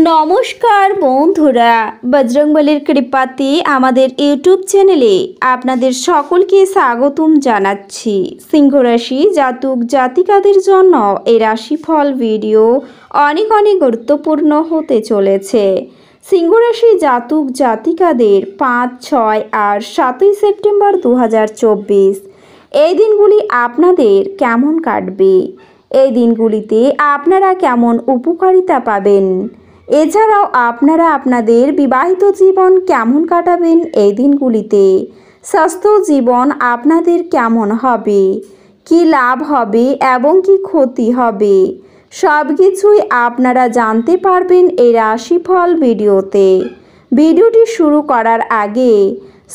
নমস্কার বন্ধুরা, বজরংবলীর কৃপাতে আমাদের ইউটিউব চ্যানেলে আপনাদের সকলকে স্বাগতম জানাচ্ছি। সিংহ রাশি জাতক জাতিকাদের জন্য এই রাশিফল ভিডিও অনেক গুরুত্বপূর্ণ হতে চলেছে। সিংহ রাশি জাতক জাতিকাদের 5, 6 আর 7 সেপ্টেম্বর 2024 এই দিনগুলি আপনাদের কেমন কাটবে? এই দিনগুলিতে আপনারা কেমন উপকারিতা পাবেন? এছাড়াও আপনারা আপনাদের বিবাহিত জীবন কেমন কাটাবেন এই দিনগুলিতে? স্বাস্থ্য জীবন আপনাদের কেমন হবে? কি লাভ হবে এবং কি ক্ষতি হবে? সব কিছুই আপনারা জানতে পারবেন এই রাশিফল ভিডিওতে। ভিডিওটি শুরু করার আগে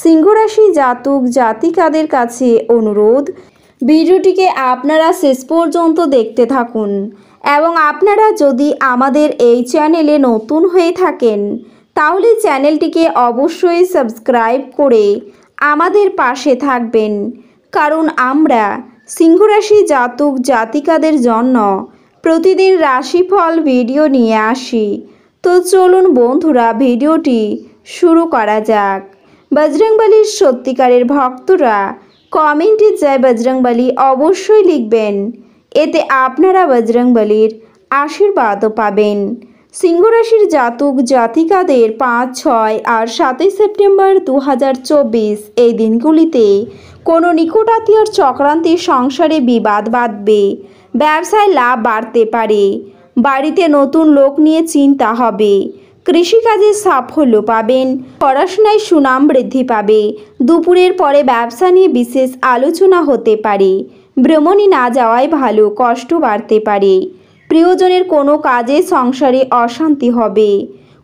সিংহ রাশি জাতক জাতিকাদের কাছে অনুরোধ, ভিডিওটিকে আপনারা শেষ পর্যন্ত দেখতে থাকুন এবং আপনারা যদি আমাদের এই চ্যানেলে নতুন হয়ে থাকেন তাহলে চ্যানেলটিকে অবশ্যই সাবস্ক্রাইব করে আমাদের পাশে থাকবেন, কারণ আমরা সিংহ রাশি জাতক জাতিকাদের জন্য প্রতিদিন রাশিফল ভিডিও নিয়ে আসি। তো চলুন বন্ধুরা, ভিডিওটি শুরু করা যাক। বজরংবলীর সত্যিকারের ভক্তরা কমেন্টে জয় বজরংবলী অবশ্যই লিখবেন, এতে আপনারা বজরংবলীর আশীর্বাদও পাবেন। সিংহ রাশির জাতক জাতিকাদের 5, 6 আর 7 সেপ্টেম্বর 2024 এই দিনগুলিতে কোনো নিকটাত্মীয়র চক্রান্তে সংসারে বিবাদ বাঁধবে, ব্যবসায় লাভ বাড়তে পারে, বাড়িতে নতুন লোক নিয়ে চিন্তা হবে, কৃষিকাজে সাফল্য পাবেন, পড়াশোনায় সুনাম বৃদ্ধি পাবে, দুপুরের পরে ব্যবসা নিয়ে বিশেষ আলোচনা হতে পারে, ভ্রমণে না যাওয়াই ভালো, কষ্ট বাড়তে পারে, প্রিয়জনের কোনো কাজে সংসারে অশান্তি হবে,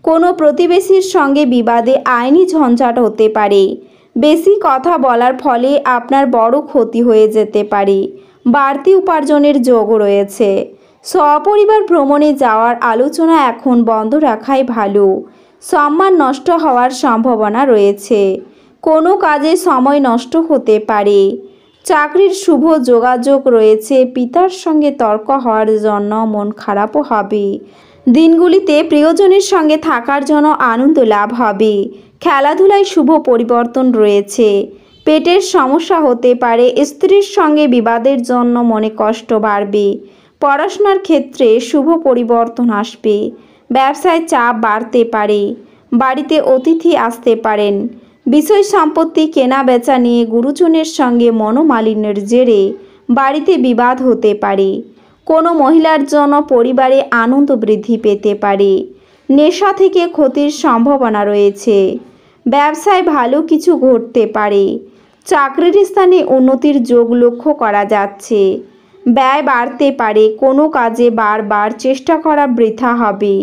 কোনো প্রতিবেশীর সঙ্গে বিবাদে আইনি ঝঞ্ঝাট হতে পারে, বেশি কথা বলার ফলে আপনার বড় ক্ষতি হয়ে যেতে পারে, বাড়তি উপার্জনের যোগ রয়েছে। সপরিবার ভ্রমণে যাওয়ার আলোচনা এখন বন্ধ রাখাই ভালো, সম্মান নষ্ট হওয়ার সম্ভাবনা রয়েছে, কোনো কাজে সময় নষ্ট হতে পারে, চাকরির শুভ যোগাযোগ রয়েছে, পিতার সঙ্গে তর্ক হওয়ার জন্য মন খারাপও হবে। দিনগুলিতে প্রিয়জনের সঙ্গে থাকার জন্য আনন্দ লাভ হবে, খেলাধুলায় শুভ পরিবর্তন রয়েছে, পেটের সমস্যা হতে পারে, স্ত্রীর সঙ্গে বিবাদের জন্য মনে কষ্ট বাড়বে, পড়াশোনার ক্ষেত্রে শুভ পরিবর্তন আসবে, ব্যবসায় চাপ বাড়তে পারে, বাড়িতে অতিথি আসতে পারেন, বিষয় সম্পত্তি কেনা বেচা নিয়ে গুরুজনের সঙ্গে মনোমালিন্যের জেরে বাড়িতে বিবাদ হতে পারে, কোনো মহিলার জন্য পরিবারে আনন্দ বৃদ্ধি পেতে পারে, নেশা থেকে ক্ষতির সম্ভাবনা রয়েছে, ব্যবসায় ভালো কিছু ঘটতে পারে, চাকরির স্থানে উন্নতির যোগ লক্ষ্য করা যাচ্ছে, ব্যয় বাড়তে পারে, কোনো কাজে বারবার চেষ্টা করা বৃথা হবে,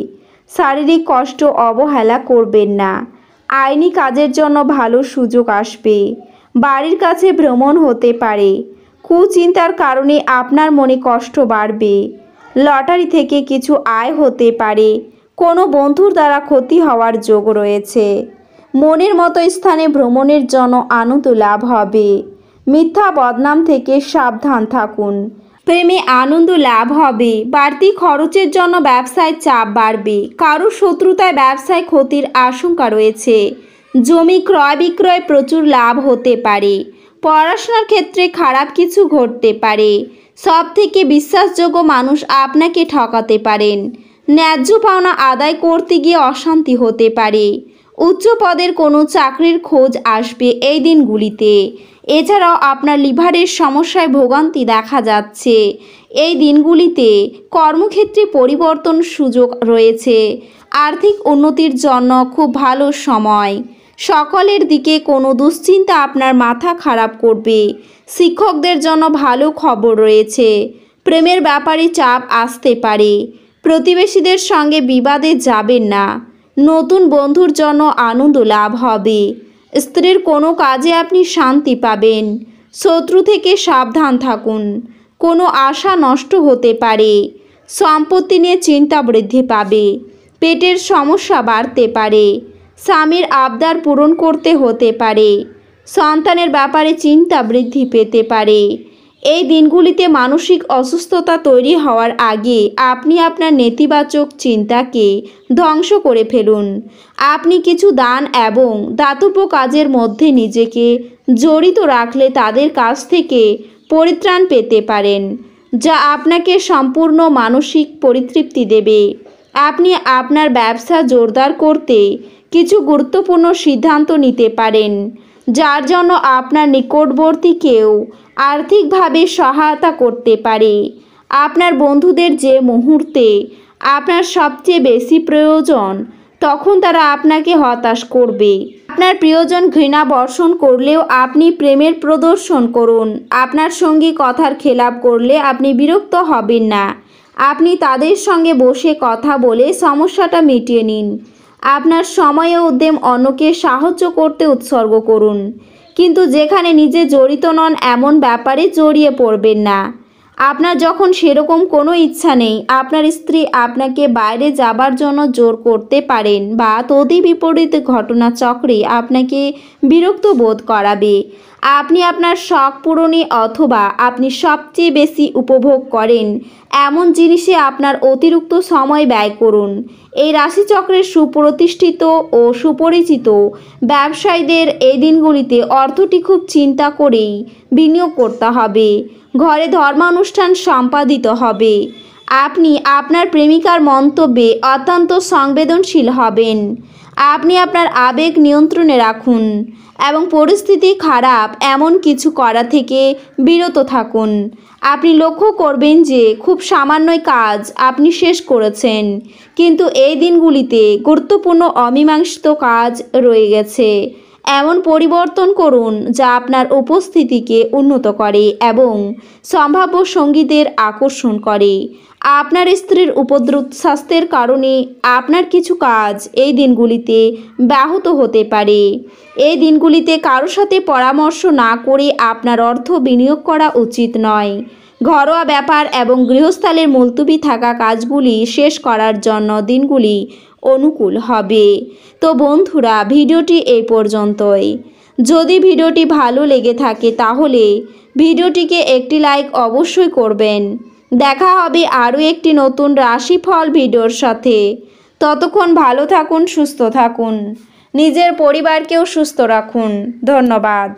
শারীরিক কষ্ট অবহেলা করবেন না, আইনি কাজের জন্য ভালো সুযোগ আসবে, বাড়ির কাছে ভ্রমণ হতে পারে, কুচিন্তার কারণে আপনার মনে কষ্ট বাড়বে, লটারি থেকে কিছু আয় হতে পারে, কোনো বন্ধুর দ্বারা ক্ষতি হওয়ার যোগ রয়েছে, মনের মতো স্থানে ভ্রমণের জন্য আনন্দ লাভ হবে, মিথ্যা বদনাম থেকে সাবধান থাকুন, প্রেমে আনন্দ লাভ হবে, বাড়তি খরচের জন্য ব্যবসায় চাপ বাড়বে, কারো শত্রুতায় ব্যবসায় ক্ষতির আশঙ্কা রয়েছে, জমি ক্রয় বিক্রয় প্রচুর লাভ হতে পারে, পড়াশোনার ক্ষেত্রে খারাপ কিছু ঘটতে পারে, সব থেকে বিশ্বাসযোগ্য মানুষ আপনাকে ঠকাতে পারেন, ন্যায্য পাওনা আদায় করতে গিয়ে অশান্তি হতে পারে, উচ্চ পদের কোনো চাকরির খোঁজ আসবে এই দিনগুলিতে। এছাড়াও আপনার লিভারের সমস্যায় ভোগান্তি দেখা যাচ্ছে এই দিনগুলিতে, কর্মক্ষেত্রে পরিবর্তন সুযোগ রয়েছে, আর্থিক উন্নতির জন্য খুব ভালো সময়, সকলের দিকে কোনো দুশ্চিন্তা আপনার মাথা খারাপ করবে, শিক্ষকদের জন্য ভালো খবর রয়েছে, প্রেমের ব্যাপারে চাপ আসতে পারে, প্রতিবেশীদের সঙ্গে বিবাদে যাবেন না, নতুন বন্ধুর জন্য আনন্দ লাভ হবে, স্ত্রীর কোনো কাজে আপনি শান্তি পাবেন, শত্রু থেকে সাবধান থাকুন, কোনো আশা নষ্ট হতে পারে, সম্পত্তি নিয়ে চিন্তা বৃদ্ধি পাবে, পেটের সমস্যা বাড়তে পারে, স্বামীর আবদার পূরণ করতে হতে পারে, সন্তানের ব্যাপারে চিন্তা বৃদ্ধি পেতে পারে, এই দিনগুলিতে মানসিক অসুস্থতা তৈরি হওয়ার আগে আপনি আপনার নেতিবাচক চিন্তাকে ধ্বংস করে ফেলুন। আপনি কিছু দান এবং দাতব্য কাজের মধ্যে নিজেকে জড়িত রাখলে তাদের কাছ থেকে পরিত্রাণ পেতে পারেন, যা আপনাকে সম্পূর্ণ মানসিক পরিতৃপ্তি দেবে। আপনি আপনার ব্যবসা জোরদার করতে কিছু গুরুত্বপূর্ণ সিদ্ধান্ত নিতে পারেন, যার জন্য আপনার নিকটবর্তী কেউ আর্থিকভাবে সহায়তা করতে পারে। আপনার বন্ধুদের যে মুহূর্তে আপনার সবচেয়ে বেশি প্রয়োজন, তখন তারা আপনাকে হতাশ করবে। আপনার প্রিয়জন ঘৃণা বর্ষণ করলেও আপনি প্রেমের প্রদর্শন করুন। আপনার সঙ্গী কথার খেলাপ করলে আপনি বিরক্ত হবেন না। আপনি তাদের সঙ্গে বসে কথা বলে সমস্যাটা মিটিয়ে নিন। আপনার সময় ও উদ্যম অন্যকে সাহায্য করতে উৎসর্গ করুন, কিন্তু যেখানে নিজে জড়িত নন এমন ব্যাপারে জড়িয়ে পড়বেন না। আপনার যখন সেরকম কোনো ইচ্ছা নেই, আপনার স্ত্রী আপনাকে বাইরে যাবার জন্য জোর করতে পারেন বা তদ্বিপরীত ঘটনাচক্রে আপনাকে বিরক্ত বোধ করাবে। আপনি আপনার শখ পূরণে অথবা আপনি সবচেয়ে বেশি উপভোগ করেন এমন জিনিসে আপনার অতিরিক্ত সময় ব্যয় করুন। এই রাশিচক্রের সুপ্রতিষ্ঠিত ও সুপরিচিত ব্যবসায়ীদের এই দিনগুলিতে অর্থটি খুব চিন্তা করেই বিনিয়োগ করতে হবে। ঘরে ধর্মানুষ্ঠান সম্পাদিত হবে। আপনি আপনার প্রেমিকার মন্তব্যে অত্যন্ত সংবেদনশীল হবেন। আপনি আপনার আবেগ নিয়ন্ত্রণে রাখুন এবং পরিস্থিতি খারাপ এমন কিছু করা থেকে বিরত থাকুন। আপনি লক্ষ্য করবেন যে খুব সামান্যই কাজ আপনি শেষ করেছেন, কিন্তু এই দিনগুলিতে গুরুত্বপূর্ণ অমীমাংসিত কাজ রয়ে গেছে। এমন পরিবর্তন করুন যা আপনার উপস্থিতিকে উন্নত করে এবং সম্ভাব্য সঙ্গীদের আকর্ষণ করে। আপনার স্ত্রীর উপদ্রুত স্বাস্থ্যের কারণে আপনার কিছু কাজ এই দিনগুলিতে ব্যাহত হতে পারে। এই দিনগুলিতে কারোর সাথে পরামর্শ না করে আপনার অর্থ বিনিয়োগ করা উচিত নয়। ঘরোয়া ব্যাপার এবং গৃহস্থালির মুলতুবি থাকা কাজগুলি শেষ করার জন্য দিনগুলি অনুকূল হবে। তো বন্ধুরা, ভিডিওটি এই পর্যন্তই। যদি ভিডিওটি ভালো লেগে থাকে তাহলে ভিডিওটিকে একটি লাইক অবশ্যই করবেন। দেখা হবে আরও একটি নতুন রাশিফল ভিডিওর সাথে। ততক্ষণ ভালো থাকুন, সুস্থ থাকুন, নিজের পরিবারকেও সুস্থ রাখুন। ধন্যবাদ।